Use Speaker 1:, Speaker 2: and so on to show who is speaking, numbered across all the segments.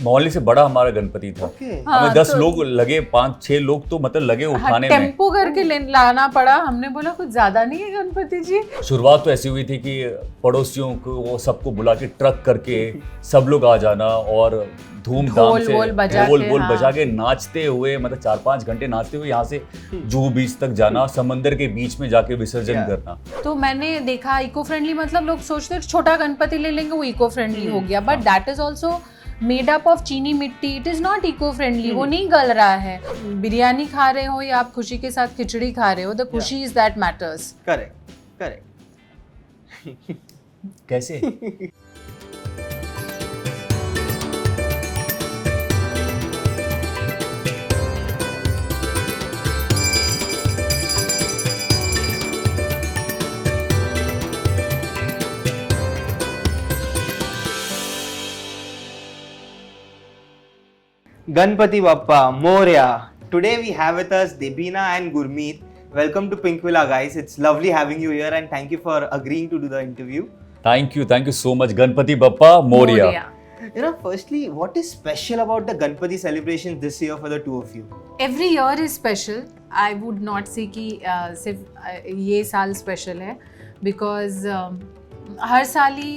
Speaker 1: मोहल्ले से बड़ा हमारा गणपति था। हमें 10 लोग लगे, 5-6 लोग तो मतलब लगे उठाने में।
Speaker 2: टेम्पो करके लाना पड़ा। हमने बोला कुछ ज्यादा नहीं है गणपति जी।
Speaker 1: शुरुआत तो ऐसी हुई थी कि पड़ोसियों को वो सबको बुला के ट्रक करके सब लोग आ जाना और धूमधाम से ढोल बजा के नाचते हुए, मतलब 4-5 घंटे नाचते हुए यहाँ से जुहू बीच तक जाना, समंदर के बीच में जाके विसर्जन करना।
Speaker 2: तो मैंने देखा इको फ्रेंडली, मतलब लोग सोचते हैं छोटा गणपति ले लेंगे वो इको फ्रेंडली हो गया, but that is also made up of chini mitti. It is not eco friendly, वो नहीं गल रहा है। बिरयानी खा रहे हो या आप खुशी के साथ खिचड़ी खा रहे हो, द खुशी इज दैट मैटर्स।
Speaker 3: करेक्ट
Speaker 1: कैसे?
Speaker 3: Ganpati Bappa Moria. Today we have with us Debina and Gurmeet. Welcome to Pink Villa, guys. It's lovely having you here, and thank you for agreeing to do the interview.
Speaker 1: Thank you so much. Ganpati Bappa Moria.
Speaker 3: You know, firstly, what is special about the Ganpati celebrations this year for the two of you?
Speaker 2: Every year is special. I would not say कि सिर्फ ये साल special है, because हर साल ही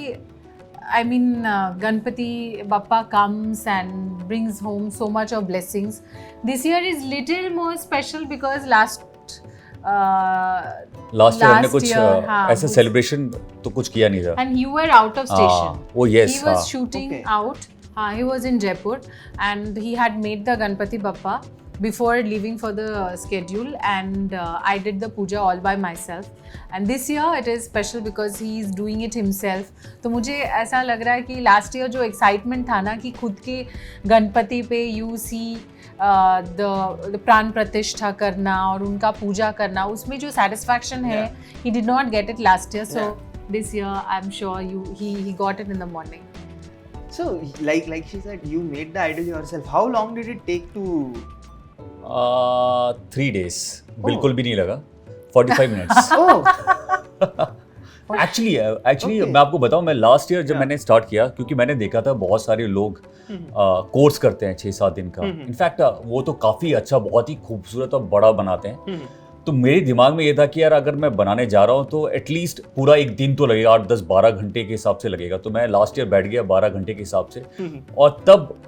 Speaker 2: I mean, Ganpati Bappa comes and brings home so much of blessings. This year is little more special because last
Speaker 1: year हमने कुछ ऐसा celebration तो कुछ किया नहीं था.
Speaker 2: And you were out of station.
Speaker 1: Oh yes.
Speaker 2: He was shooting out. He was in Jaipur and he had made the Ganpati Bappa before leaving for the schedule, and I did the puja all by myself. And this year it is special because he is doing it himself. तो मुझे ऐसा लग रहा है कि last year जो excitement था ना कि खुद के गणपति पे you see the प्राण प्रतिष्ठा करना और उनका पूजा करना, उसमें जो satisfaction है, he did not get it last year. So this year I'm sure he got it in the morning.
Speaker 3: So like she said, you made the idol yourself. How long did it take to
Speaker 1: 3 days. बिल्कुल भी नहीं लगा. 45 minutes. Actually मैं आपको बताऊं, मैं last year जब मैंने स्टार्ट किया, क्योंकि मैंने देखा था बहुत सारे लोग कोर्स करते हैं 6-7 दिन का. इनफैक्ट वो तो काफ़ी अच्छा, बहुत ही खूबसूरत और बड़ा बनाते हैं. तो मेरे दिमाग में ये था कि यार अगर मैं बनाने जा रहा हूँ तो एटलीस्ट पूरा एक दिन तो लगेगा, 8-10-12 घंटे के हिसाब से लगेगा. तो मैं लास्ट ईयर बैठ गया 12 घंटे के हिसाब से, और तब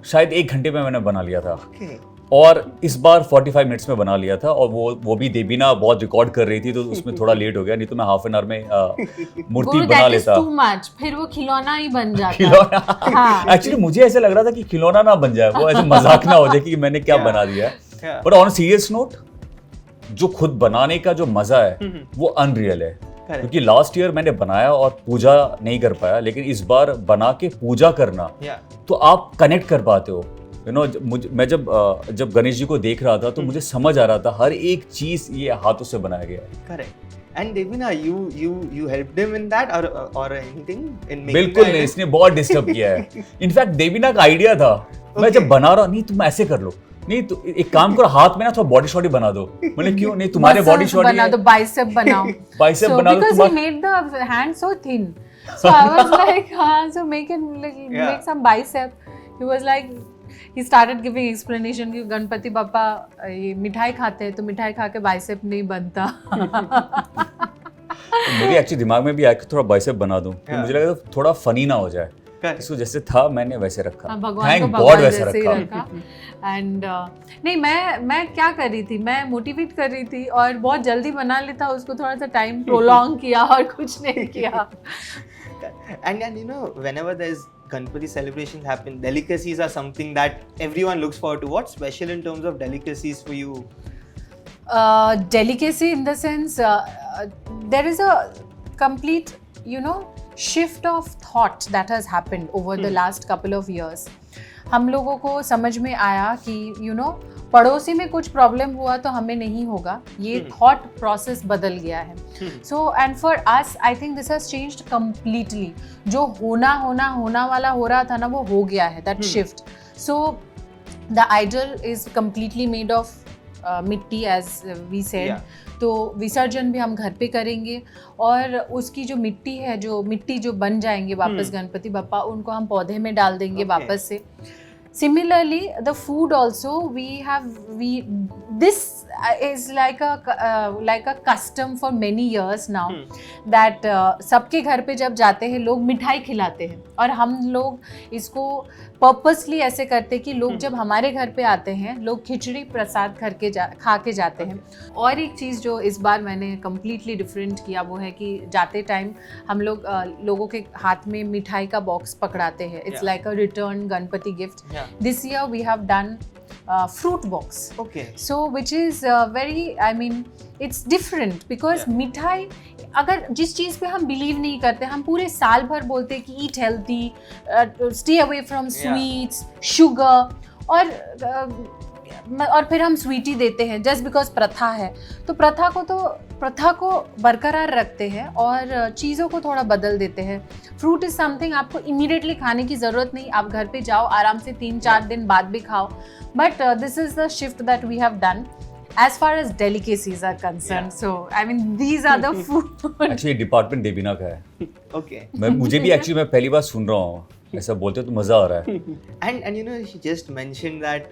Speaker 1: शायद 1 घंटे में मैंने बना लिया था. और इस बार 45 मिनट्स में बना लिया था, और वो भी देबीना बहुत रिकॉर्ड कर रही थी तो उसमें थोड़ा लेट हो गया, नहीं तो मैं हाफ एन आवर में मूर्ति बना लेता.
Speaker 2: too much. फिर वो खिलौना ही बन जाता.
Speaker 1: एक्चुअली मुझे ऐसा लग रहा था कि खिलौना ना बन जाए, वो ऐसे मजाक ना हो जाए कि मैंने क्या बना दिया है. बट ऑन सीरियस नोट, जो खुद बनाने का जो मजा है वो अनरियल है. क्योंकि लास्ट ईयर मैंने बनाया और पूजा नहीं कर पाया, लेकिन इस बार बना के पूजा करना तो आप कनेक्ट कर पाते हो. यू नो, मैं जब गणेश जी को देख रहा था तो मुझे समझ आ रहा था हर एक चीज ये हाथों से बनाया गया है.
Speaker 3: Correct. And Debina, you helped him in that or anything in making.
Speaker 1: बिल्कुल नहीं, इसने बहुत डिस्टर्ब किया है. इनफैक्ट देबीना का आइडिया था, मैं जब बना रहा, नहीं तुम ऐसे कर लो, नहीं तो एक काम करो, हाथ में ना थोड़ा बॉडी शॉडी बना दो. मैंने क्यों नहीं, तुम्हारे बॉडी शॉडी
Speaker 2: बना दो, बाइसेप बनाओ.
Speaker 1: बाइसेप बना दो.
Speaker 2: Because he made the hand so thin, so I was like, so make some bicep. He was like, he started giving explanation कि गणपति बापा ये मिठाई खाते हैं तो मिठाई खा के बाइसेप नहीं बनता.
Speaker 1: मुझे एक्चुअली दिमाग में भी आया कि थोड़ा बाइसेप बना दूं, तो मुझे लगा थोड़ा फनी ना हो जाए, इसको जैसे था मैंने वैसे रखा.
Speaker 2: थैंक गॉड वैसे रखा. एंड नहीं, मैं क्या कर रही थी, मैं मोटिवेट कर रही थी और बहुत जल्दी बना लेता, उसको थोड़ा सा टाइम प्रोलॉन्ग किया और कुछ नहीं किया.
Speaker 3: And you know, whenever there's Ganpati celebrations happen, delicacies are something that everyone looks forward to. What's special in terms of delicacies for you?
Speaker 2: Delicacy in the sense, there is a complete, shift of thought that has happened over the last couple of years. हम लोगों को समझ में आया कि पड़ोसी में कुछ प्रॉब्लम हुआ तो हमें नहीं होगा, ये थॉट प्रोसेस बदल गया है. So and for us I think this has changed completely. जो होना वाला हो रहा था ना, वो हो गया है, that shift. So the idol is completely made of mitti as we said,
Speaker 3: Yeah.
Speaker 2: तो विसर्जन भी हम घर पे करेंगे और उसकी जो मिट्टी जो बन जाएंगे वापस गणपति बप्पा, उनको हम पौधे में डाल देंगे
Speaker 3: Okay.
Speaker 2: वापस से. Similarly, the food also this is like a custom for many years now that सबके घर पे जब जाते हैं लोग मिठाई खिलाते हैं, और हम लोग इसको पर्पसली ऐसे करते हैं कि लोग जब हमारे घर पे आते हैं लोग खिचड़ी प्रसाद खा के जाते हैं. और एक चीज़ जो इस बार मैंने कम्प्लीटली डिफरेंट किया वो है कि जाते टाइम हम लोग लोगों के हाथ में मिठाई का बॉक्स पकड़ाते हैं. It's like a return Ganpati gift. This year we have done fruit box.
Speaker 3: Okay.
Speaker 2: So which is very, I mean, it's different because मिठाई, अगर जिस चीज़ पे हम बिलीव नहीं करते, हम पूरे साल भर बोलते हैं कि eat healthy, stay away from sweets, sugar, और फिर हम स्वीटी देते हैं जस्ट बिकॉज प्रथा है. तो प्रथा को बरकरार रखते हैं और चीज़ों को थोड़ा बदल देते हैं. फ्रूट इज समथिंग आपको इमीडिएटली खाने की ज़रूरत नहीं, आप घर पे जाओ आराम से 3-4 दिन बाद भी खाओ. But this is the shift that we have done as far as delicacies are concerned. So I mean these are the food.
Speaker 1: Actually department Devina का है.
Speaker 3: Okay.
Speaker 1: मुझे भी एक्चुअली मैं पहली बार सुन रहा हूँ, ऐसा बोलते हो तो मजा आ रहा है.
Speaker 3: And you know, she just mentioned that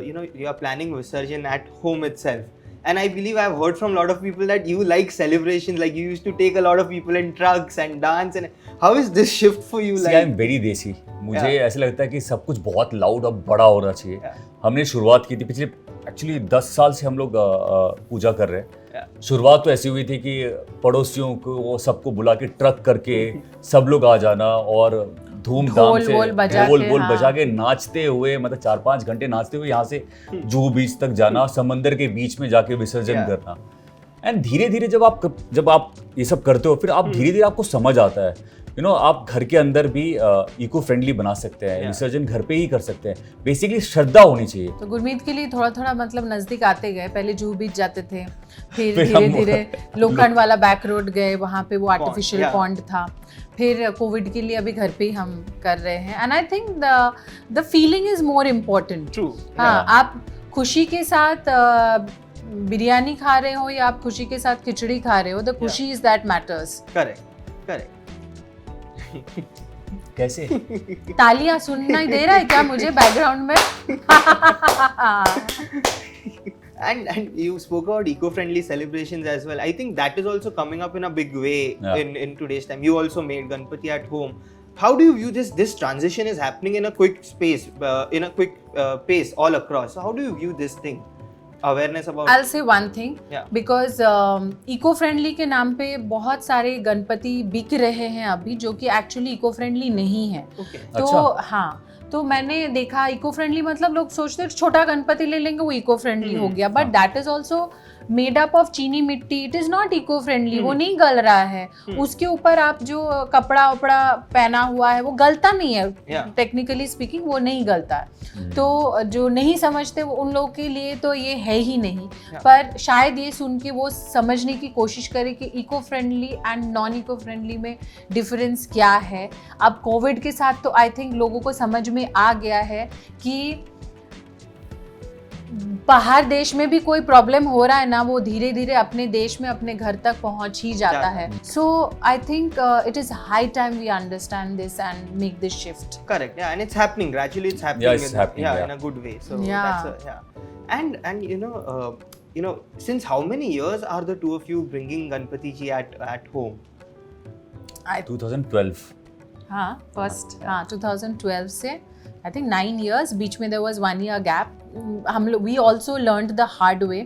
Speaker 3: you are planning Visarjan at home itself. And I believe I've heard from a lot of people that you like celebrations, like you used to take a lot of people in trucks and dance. And how is this shift for you?
Speaker 1: See, I'm very देसी. मुझे ऐसा लगता है कि सब कुछ बहुत loud और बड़ा होना चाहिए. हमने शुरुआत की थी पिछले एक्चुअली 10 साल से हम लोग पूजा कर रहे हैं. शुरुआत तो ऐसी हुई थी कि पड़ोसियों को वो सबको बुला के ट्रक करके सब लोग आ जाना और धूमधाम से ढोल बजा के नाचते हुए, मतलब 4-5 घंटे नाचते हुए यहाँ से जुहू बीच तक जाना, समंदर के बीच में जाके विसर्जन करना. एंड धीरे धीरे जब आप ये सब करते हो, फिर आप धीरे धीरे आपको समझ आता है आप घर के अंदर भी इको फ्रेंडली बना सकते हैं. विसर्जन घर पे ही कर सकते हैं. बेसिकली श्रद्धा होनी चाहिए.
Speaker 2: तो गुरमीत के लिए थोड़ा थोड़ा मतलब नजदीक आते गए. पहले जुहू बीच जाते थे, फिर धीरे धीरे लोखंड वाला बैक रोड गए, वहाँ पे वो आर्टिफिशियल पॉन्ड था. फिर कोविड के लिए अभी घर पे ही हम कर रहे हैं. And I think the feeling is more important.
Speaker 3: True.
Speaker 2: हाँ, आप खुशी के साथ बिरयानी खा रहे हो या आप खुशी के साथ खिचड़ी खा रहे हो, द खुशी इज दैट मैटर्स.
Speaker 3: करेक्ट.
Speaker 1: कैसे
Speaker 2: तालियां सुनना दे रहा है क्या मुझे बैकग्राउंड में?
Speaker 3: And you spoke about eco-friendly celebrations as well. I think that is also coming up in a big way in today's time. You also made Ganpati at home. How do you view this transition is happening in a quick space, in a quick pace all across? So how do you view this thing? Awareness about.
Speaker 2: I'll say one thing. Because eco-friendly के नाम पे बहुत सारे गणपति बिक रहे हैं अभी, जो कि एक्चुअली इको-फ्रेंडली नहीं है. तो हाँ, तो मैंने देखा इको फ्रेंडली मतलब लोग सोचते हैं छोटा गणपति ले लेंगे वो इको फ्रेंडली हो गया, but that is also made up of chini mitti. It is not eco friendly. वो नहीं गल रहा है. उसके ऊपर आप जो कपड़ा वपड़ा पहना हुआ है वो गलता नहीं है. टेक्निकली स्पीकिंग वो नहीं गलता है. तो जो नहीं समझते वो उन लोगों के लिए तो ये है ही नहीं. पर शायद ये सुन के वो समझने की कोशिश करे कि eco friendly and non eco friendly में डिफरेंस क्या है. अब कोविड के साथ तो आई थिंक लोगों को समझ में आ गया है कि बाहर देश में भी कोई प्रॉब्लम हो रहा है ना, वो धीरे धीरे अपने देश में अपने घर तक पहुंच ही जाता है. So I think it is high time we understand this and make this shift.
Speaker 3: Correct. Yeah, and it's happening gradually. It's happening. In a good way. So that's and you know, since how many years are the two of you bringing Ganpati ji at home?
Speaker 1: 2012.
Speaker 2: हाँ, first 2012 से I think 9 years. बीच में there was 1 year gap. हम लोग we also learned the hard way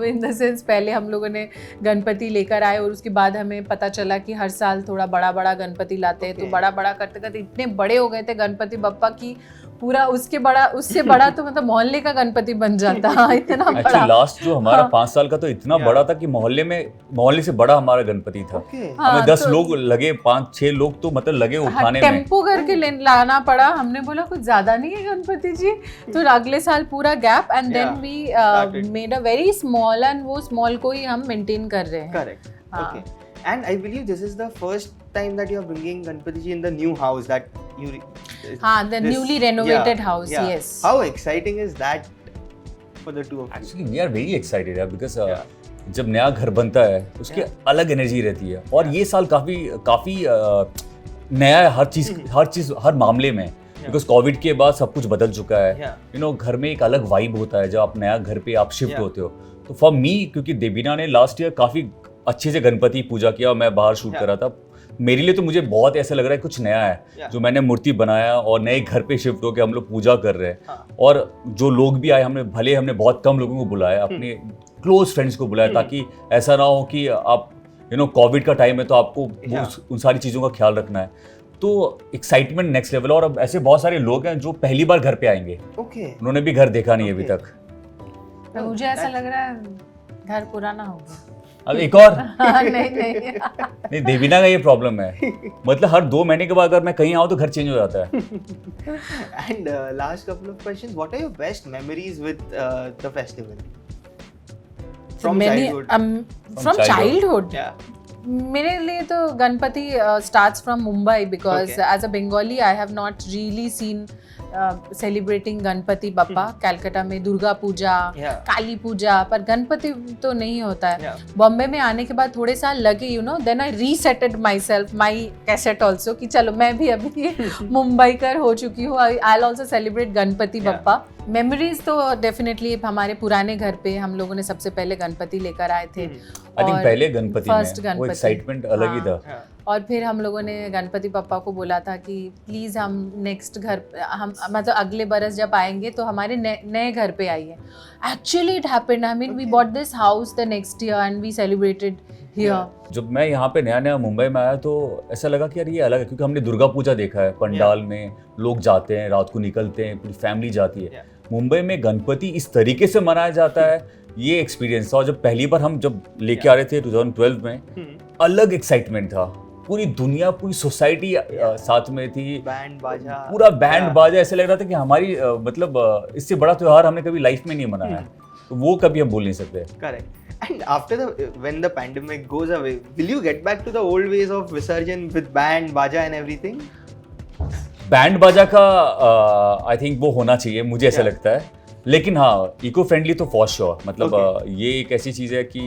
Speaker 2: in the sense पहले हम लोगों ने गणपति लेकर आए और उसके बाद हमें पता चला कि हर साल थोड़ा बड़ा बड़ा गणपति लाते हैं. तो बड़ा बड़ा करते करते इतने बड़े हो गए थे गणपति बप्पा की पूरा उससे बड़ा तो मतलब मोहल्ले का गणपति बन जाता. इतना बड़ा.
Speaker 1: लास्ट जो हमारा 5 साल का तो इतना बड़ा था कि मोहल्ले से बड़ा हमारा गणपति था. हमें 10 लोग लगे, 5-6 लोग तो मतलब लगे उठाने में.
Speaker 2: टेम्पो करके लाना पड़ा. हमने बोला कुछ ज्यादा नहीं है गणपति जी. तो अगले साल पूरा gap and then we made a very small and वो स्मॉल को ही हम मेंटेन कर रहे हैं.
Speaker 3: Correct. Okay. And I believe this is the first time that you are bringing Ganpati ji in the new house that you.
Speaker 2: The newly renovated house. Yes.
Speaker 3: How exciting is that? for the two of you?
Speaker 1: Actually, we are very excited यार because जब नया घर बनता है उसकी अलग energy रहती है और ये साल काफी नया है हर चीज हर मामले में बिकॉज कोविड के बाद सब कुछ बदल चुका है यू नो घर में एक अलग वाइब होता है जब आप नया घर पे आप शिफ्ट होते हो तो फॉर मी क्योंकि देवीना ने लास्ट ईयर काफी अच्छे से गणपति पूजा किया और मैं बाहर शूट कर रहा था मेरे लिए तो मुझे बहुत ऐसा लग रहा है कुछ नया है जो मैंने मूर्ति बनाया और नए घर पे शिफ्ट होकर हम लोग पूजा कर रहे हैं और जो लोग भी आए हमने बहुत कम लोगों को बुलाया अपने क्लोज फ्रेंड्स को बुलाया ताकि ऐसा ना हो कि आप यू नो कोविड का टाइम है तो आपको उन सारी चीज़ों का ख्याल रखना है तो एक्साइटमेंट नेक्स्ट लेवल और अब ऐसे बहुत सारे लोग हैं जो पहली बार घर पे आएंगे उन्होंने भी घर देखा नहीं अभी तक
Speaker 2: तो मुझे ऐसा लग रहा है घर पुराना होगा
Speaker 1: अब एक और
Speaker 2: नहीं
Speaker 1: देवीना का ये प्रॉब्लम है मतलब हर 2 महीने के बाद अगर मैं कहीं आऊँ तो घर चेंज हो जाता है
Speaker 3: And last couple of questions, what are your best memories with the festival? From childhood.
Speaker 2: From childhood.
Speaker 3: Yeah.
Speaker 2: मेरे लिए तो Ganpati starts from Mumbai because as a Bengali I have not really seen celebrating Ganpati Bappa Calcutta में दुर्गा पूजा काली पूजा पर गणपति तो नहीं होता है बॉम्बे में आने के बाद थोड़े साल लगे you know then I reseted myself my cassette also कि चलो मैं भी अभी मुंबई कर हो चुकी हूँ I will also celebrate Ganpati Bappa memories तो डेफिनेटली हमारे पुराने घर पे हम लोगों ने सबसे पहले गणपति लेकर आए थे
Speaker 1: आई थिंक पहले गणपति में वो एक्साइटमेंट अलग ही था
Speaker 2: और फिर हम लोगों ने गणपति पप्पा को बोला था कि प्लीज़ हम नेक्स्ट घर हम मतलब अगले बरस जब आएंगे तो हमारे नए घर पे आइए actually it happened I mean we bought this house the next year and we celebrated here
Speaker 1: जब मैं यहाँ पे नया मुंबई में आया तो ऐसा लगा कि यार ये अलग है क्योंकि हमने दुर्गा पूजा देखा है पंडाल में लोग जाते हैं रात को निकलते हैं पूरी फैमिली जाती है मुंबई में गणपति इस तरीके से मनाया जाता है ये एक्सपीरियंस था और जब पहली बार हम जब लेके आ रहे थे 2012 में अलग एक्साइटमेंट था पूरी दुनिया पूरी सोसाइटी साथ में थी
Speaker 3: बैंड बाजा
Speaker 1: पूरा बैंड बाजा ऐसे लग रहा था कि हमारी मतलब इससे बड़ा त्योहार हमने कभी लाइफ में नहीं मनाया है तो वो कभी हम बोल नहीं सकते
Speaker 3: correct and after when the pandemic goes away will you get back to the old ways of Visarjan with band baja and everything
Speaker 1: band बाजा का आई थिंक वो होना चाहिए मुझे ऐसा लगता है लेकिन हाँ इको फ्रेंडली तो फॉर श्योर मतलब ये एक ऐसी चीज़ है कि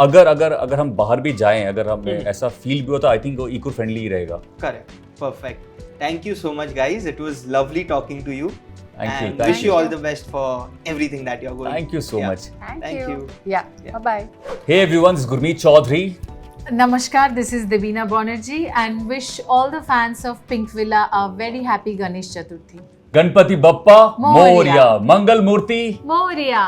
Speaker 1: अगर हम बाहर भी जाएं अगर हमें ऐसा फील भी होता आई थिंक वो इको फ्रेंडली ही रहेगा
Speaker 3: correct perfect thank you so much guys it was lovely talking to you
Speaker 1: Thank you.
Speaker 3: Wish you all the best for everything that you're going.
Speaker 1: Thank you so much.
Speaker 2: Thank you. Yeah. Bye-bye.
Speaker 1: Hey everyone, this is Gurmeet Chaudhary.
Speaker 2: Namaskar, this is Devina Banerjee and wish all the fans of Pink Villa a very happy Ganesh Chaturthi.
Speaker 1: Ganpati Bappa Moria. Mangal Murti
Speaker 2: Moria.